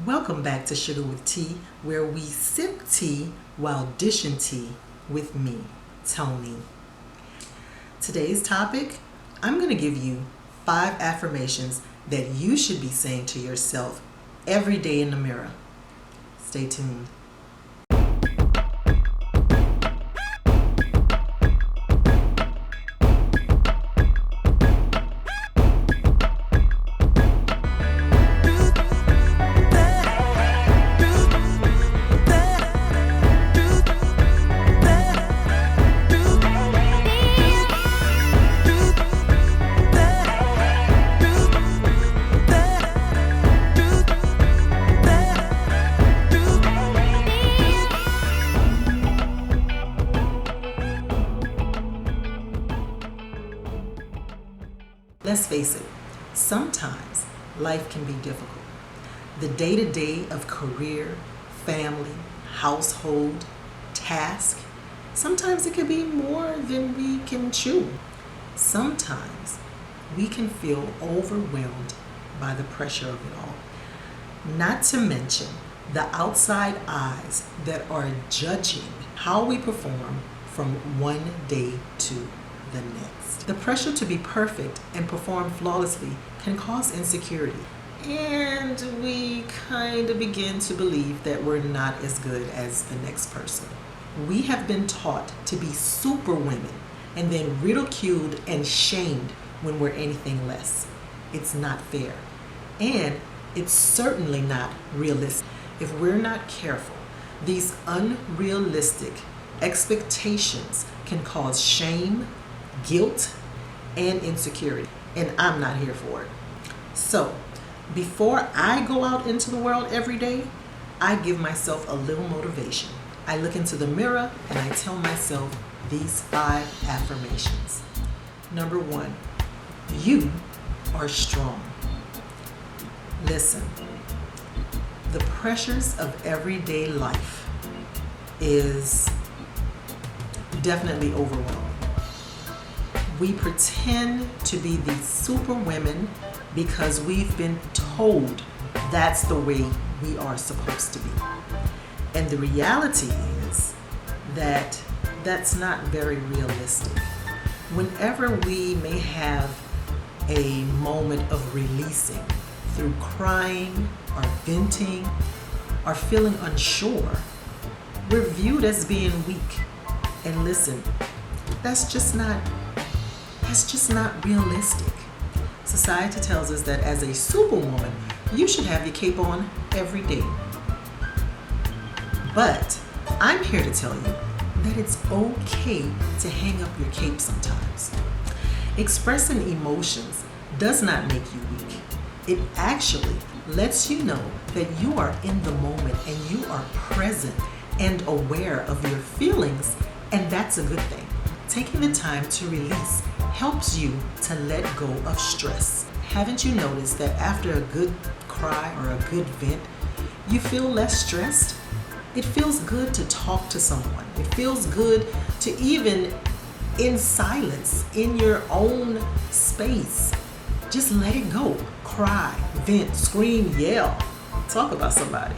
Welcome back to Sugar with Tea, where we sip tea while dishing tea with me, Tony. Today's topic, I'm going to give you 5 affirmations that you should be saying to yourself every day in the mirror. Stay tuned. Let's face it, sometimes life can be difficult. The day-to-day of career, family, household, task, sometimes it can be more than we can chew. Sometimes we can feel overwhelmed by the pressure of it all. Not to mention the outside eyes that are judging how we perform from one day to the next. The pressure to be perfect and perform flawlessly can cause insecurity. And we kind of begin to believe that we're not as good as the next person. We have been taught to be super women and then ridiculed and shamed when we're anything less. It's not fair. And it's certainly not realistic. If we're not careful, these unrealistic expectations can cause shame, guilt, and insecurity. And I'm not here for it. So, before I go out into the world every day, I give myself a little motivation. I look into the mirror and I tell myself these 5 affirmations. Number 1, you are strong. Listen, the pressures of everyday life is definitely overwhelming. We pretend to be these super women because we've been told that's the way we are supposed to be. And the reality is that that's not very realistic. Whenever we may have a moment of releasing through crying or venting or feeling unsure, we're viewed as being weak. And listen, that's just not realistic. Society tells us that as a superwoman, you should have your cape on every day. But I'm here to tell you that it's okay to hang up your cape sometimes. Expressing emotions does not make you weak. It actually lets you know that you are in the moment and you are present and aware of your feelings, and that's a good thing. Taking the time to release helps you to let go of stress. Haven't you noticed that after a good cry or a good vent, you feel less stressed? It feels good to talk to someone. It feels good to even in silence, in your own space, just let it go. Cry, vent, scream, yell. Talk about somebody.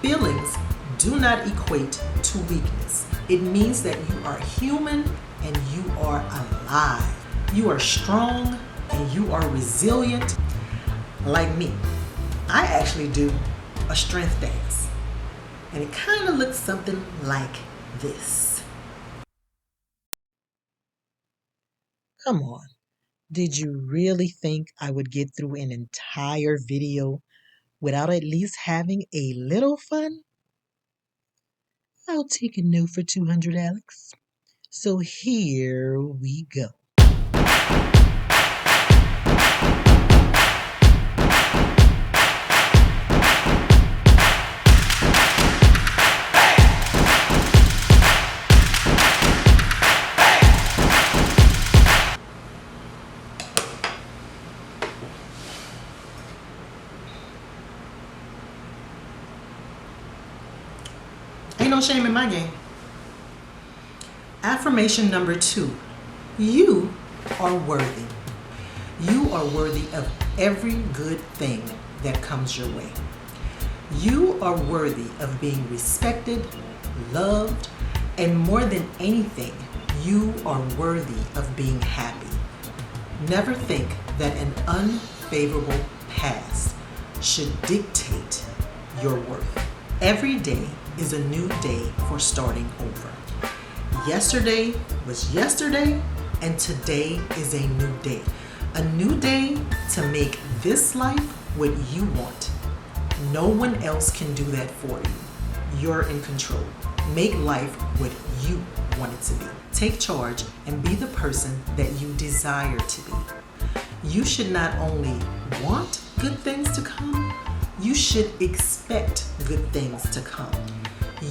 Feelings do not equate to weakness. It means that you are human and you are alive. You are strong and you are resilient. Like me, I actually do a strength dance. And it kind of looks something like this. Come on. Did you really think I would get through an entire video without at least having a little fun? I'll take a note for 200, Alex. So here we go. Ain't no shame in my game. Affirmation number 2. You are worthy. You are worthy of every good thing that comes your way. You are worthy of being respected, loved, and more than anything, you are worthy of being happy. Never think that an unfavorable past should dictate your worth. Every day is a new day for starting over. Yesterday was yesterday, and today is a new day. A new day to make this life what you want. No one else can do that for you. You're in control. Make life what you want it to be. Take charge and be the person that you desire to be. You should not only want good things to come, you should expect good things to come.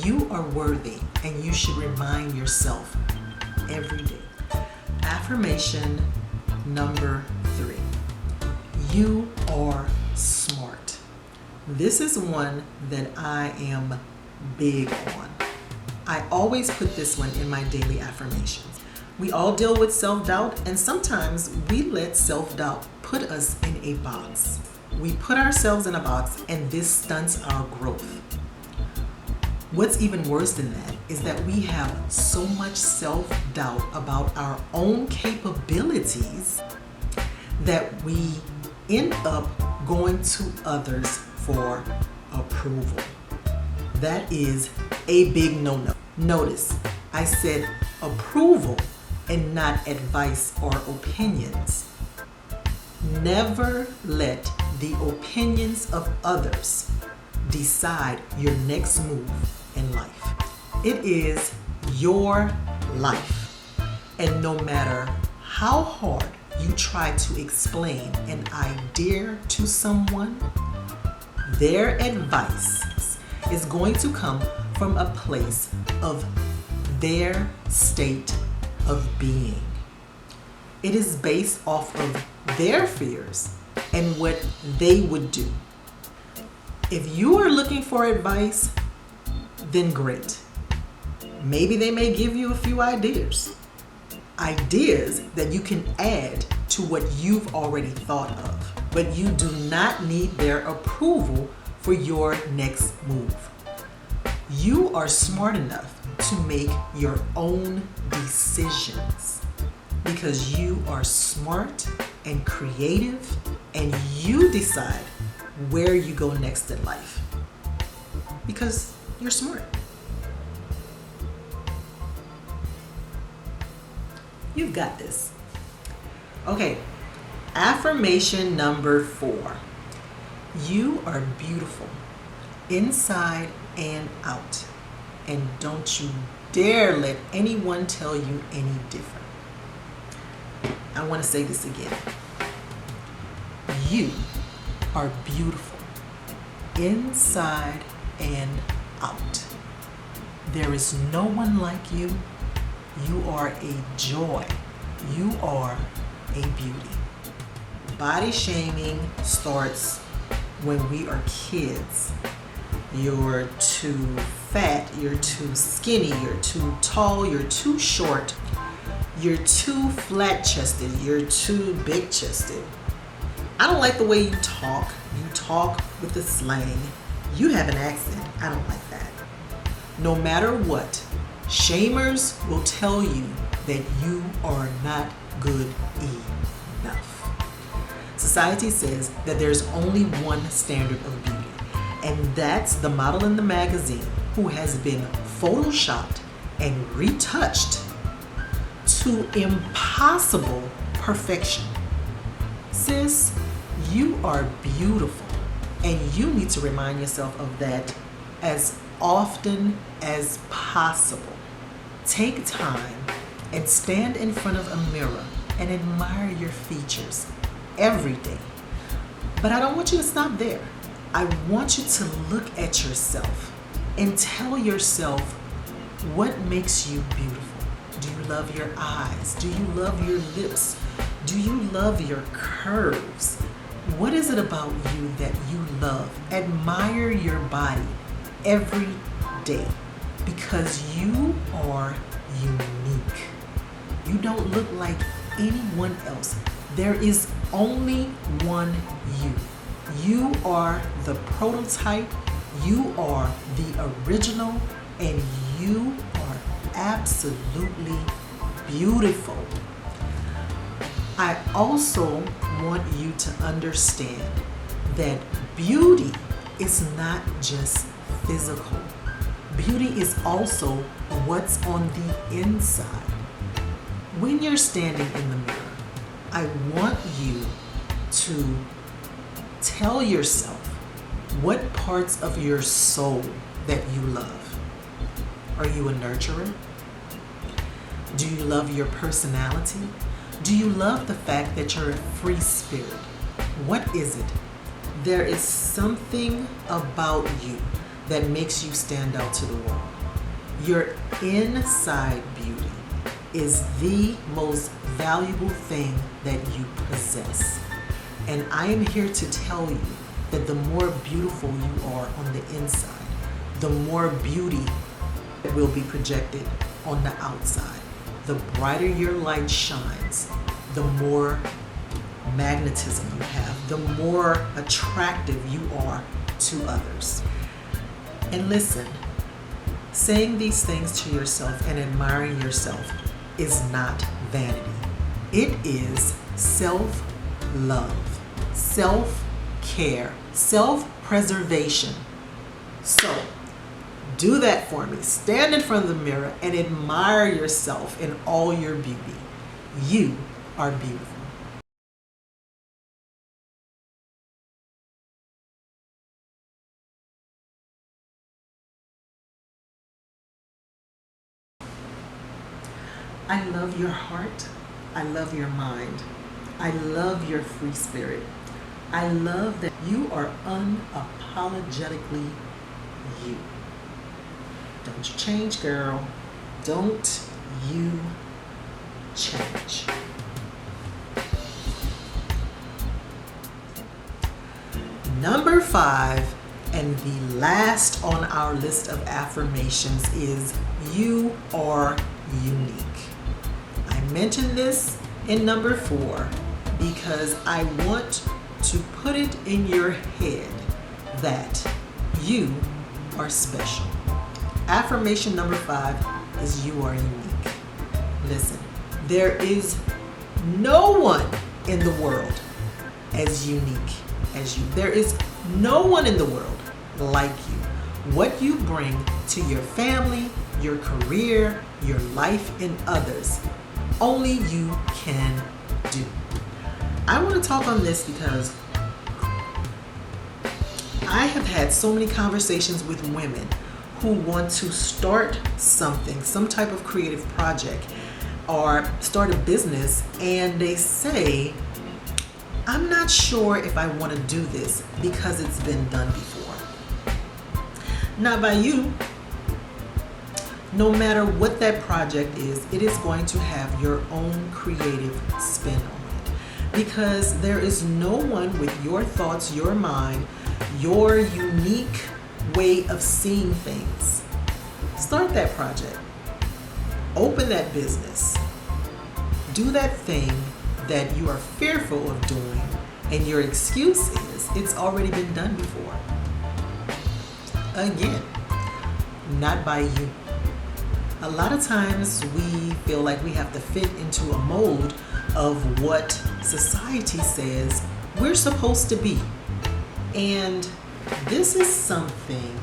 You are worthy, and you should remind yourself every day. Affirmation number 3. You are smart. This is one that I am big on. I always put this one in my daily affirmations. We all deal with self-doubt, and sometimes we let self-doubt put us in a box. We put ourselves in a box, and this stunts our growth. What's even worse than that is that we have so much self-doubt about our own capabilities that we end up going to others for approval. That is a big no-no. Notice, I said approval and not advice or opinions. Never let the opinions of others decide your next move in life. It is your life, and no matter how hard you try to explain an idea to someone, their advice is going to come from a place of their state of being. It is based off of their fears and what they would do. If you are looking for advice, then great. Maybe they may give you a few ideas that you can add to what you've already thought of. But you do not need their approval for your next move. You are smart enough to make your own decisions because you are smart and creative, and you decide where you go next in life because you're smart. You've got this. Okay, affirmation number 4. You are beautiful inside and out, and don't you dare let anyone tell you any different. I want to say this again. You are beautiful inside and out. There is no one like you. You are a joy. You are a beauty. Body shaming starts when we are kids. You're too fat, you're too skinny, you're too tall, you're too short, you're too flat-chested, you're too big-chested. I don't like the way you talk. You talk with the slang. You have an accent. I don't like that. No matter what, shamers will tell you that you are not good enough. Society says that there's only one standard of beauty, and that's the model in the magazine who has been photoshopped and retouched to impossible perfection. Sis, you are beautiful, and you need to remind yourself of that as often as possible. Take time and stand in front of a mirror and admire your features every day. But I don't want you to stop there. I want you to look at yourself and tell yourself what makes you beautiful. Do you love your eyes? Do you love your lips? Do you love your curves? What is it about you that you love? Admire your body every day because you are unique. You don't look like anyone else. There is only one you. You are the prototype, you are the original, and you are absolutely beautiful. I also want you to understand that beauty is not just physical. Beauty is also what's on the inside. When you're standing in the mirror, I want you to tell yourself what parts of your soul that you love. Are you a nurturer? Do you love your personality? Do you love the fact that you're a free spirit? What is it? There is something about you that makes you stand out to the world. Your inside beauty is the most valuable thing that you possess. And I am here to tell you that the more beautiful you are on the inside, the more beauty will be projected on the outside. The brighter your light shines, the more magnetism you have, the more attractive you are to others. And listen, saying these things to yourself and admiring yourself is not vanity. It is self-love, self-care, self-preservation. So, do that for me. Stand in front of the mirror and admire yourself in all your beauty. You are beautiful. I love your heart. I love your mind. I love your free spirit. I love that you are unapologetically you. Don't you change, girl. Don't you change. Number 5, and the last on our list of affirmations, is you are unique. I mentioned this in number 4 because I want to put it in your head that you are special. Affirmation number 5 is you are unique. Listen, there is no one in the world as unique as you. There is no one in the world like you. What you bring to your family, your career, your life, and others, only you can do. I want to talk on this because I have had so many conversations with women who want to start something, some type of creative project, or start a business, and they say, I'm not sure if I want to do this because it's been done before. Not by you. No matter what that project is, it is going to have your own creative spin on it. Because there is no one with your thoughts, your mind, your unique way of seeing things. Start that project. Open that business. Do that thing that you are fearful of doing, and your excuse is it's already been done before. Again, not by you. A lot of times we feel like we have to fit into a mold of what society says we're supposed to be. And this is something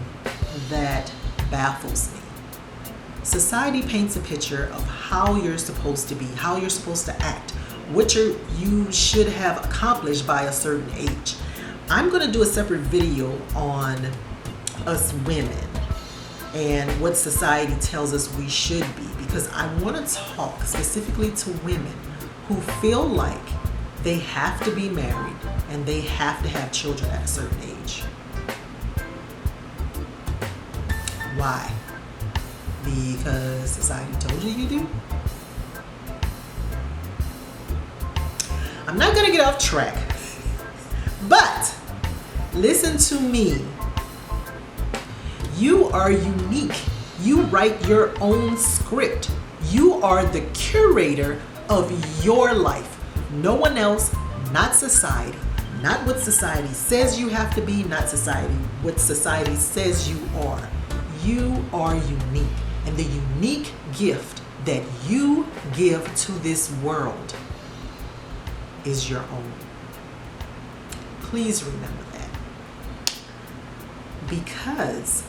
that baffles me. Society paints a picture of how you're supposed to be, how you're supposed to act, what you should have accomplished by a certain age. I'm going to do a separate video on us women and what society tells us we should be, because I want to talk specifically to women who feel like they have to be married and they have to have children at a certain age. Why? Because society told you you do? I'm not going to get off track, but listen to me. You are unique. You write your own script. You are the curator of your life. No one else not society, not what society says you have to be, not society, what society says you are. You are unique, and the unique gift that you give to this world is your own. Please remember that. Because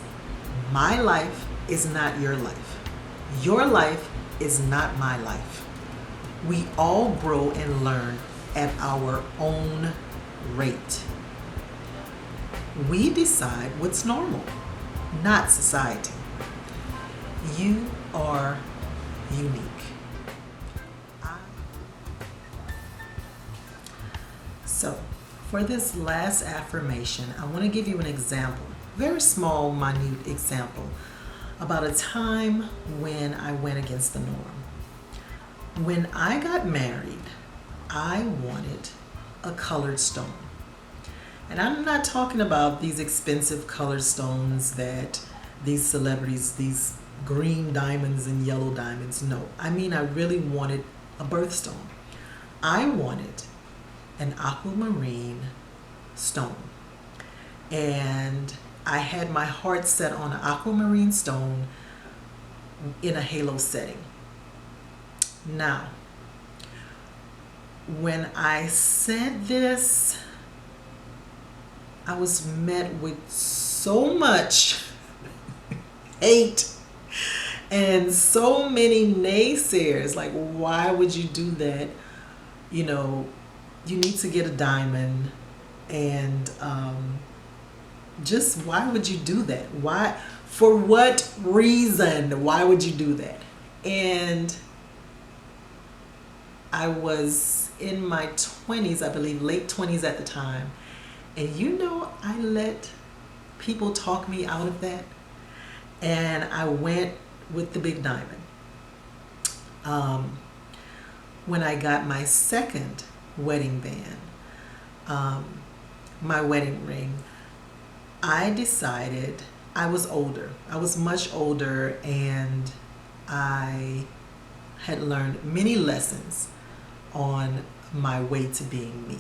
my life is not your life. Your life is not my life. We all grow and learn at our own rate. We decide what's normal, not society. You are unique. So, for this last affirmation, I want to give you an example, very small, minute example, about a time when I went against the norm. When I got married, I wanted a colored stone. And I'm not talking about these expensive colored stones that these celebrities, these green diamonds and yellow diamonds. No, I mean, I really wanted a birthstone. I wanted an aquamarine stone. And I had my heart set on an aquamarine stone in a halo setting. Now, when I said this, I was met with so much hate and so many naysayers. Like, why would you do that? You know, you need to get a diamond, and just why would you do that? Why? For what reason? Why would you do that? And I was in my 20s, I believe, late 20s at the time. And you know, I let people talk me out of that. And I went with the big diamond. When I got my second wedding band, my wedding ring, I decided, I was older. I was much older, and I had learned many lessons on my way to being me.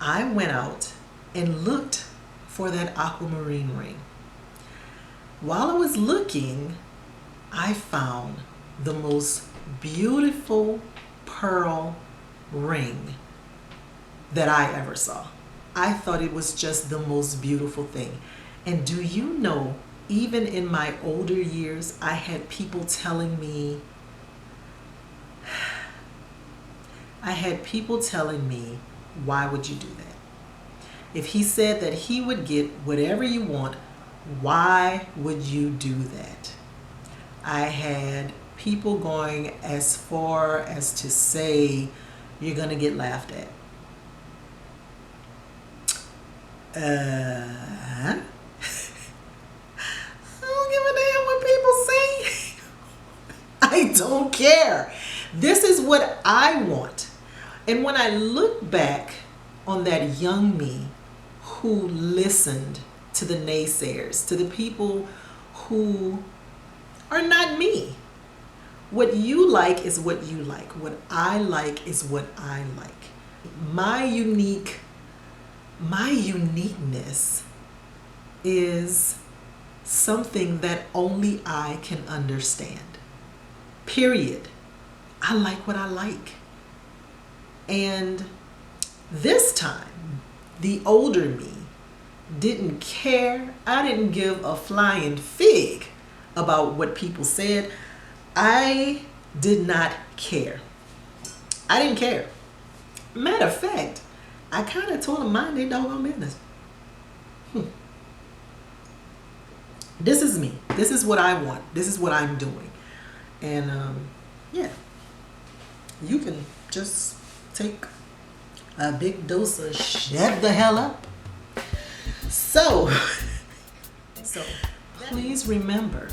I went out and looked for that aquamarine ring. While I was looking, I found the most beautiful pearl ring that I ever saw. I thought it was just the most beautiful thing. And do you know, even in my older years, I had people telling me, why would you do that? If he said that he would get whatever you want, why would you do that? I had people going as far as to say, you're going to get laughed at. I don't give a damn what people say. I don't care. This is what I want. And when I look back on that young me who listened to the naysayers, to the people who are not me, what you like is what you like. What I like is what I like. My uniqueness is something that only I can understand. Period. I like what I like. And this time, the older me didn't care. I didn't give a flying fig about what people said. I did not care. I didn't care. Matter of fact, I kind of told them mind their doggone business. This is me. This is what I want. This is what I'm doing. And yeah, you can just take a big dose of shut the hell up. So please remember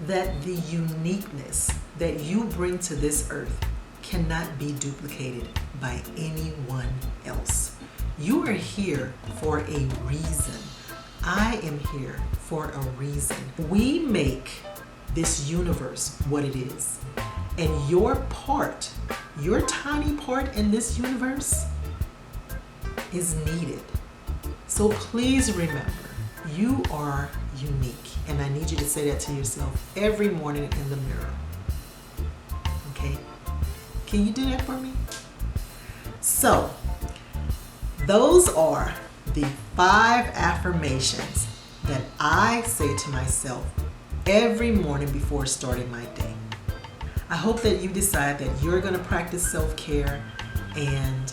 that the uniqueness that you bring to this earth cannot be duplicated by anyone else. You are here for a reason. I am here for a reason. We make this universe what it is. And your part, Your tiny part in this universe is needed. So please remember, you are unique. And I need you to say that to yourself every morning in the mirror. Okay? Can you do that for me? So, those are the 5 affirmations that I say to myself every morning before starting my day. I hope that you decide that you're going to practice self-care and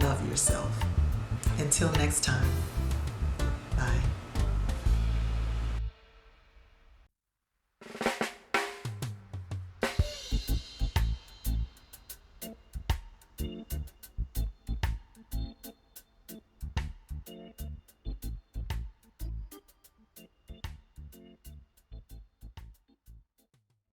love yourself. Until next time, bye.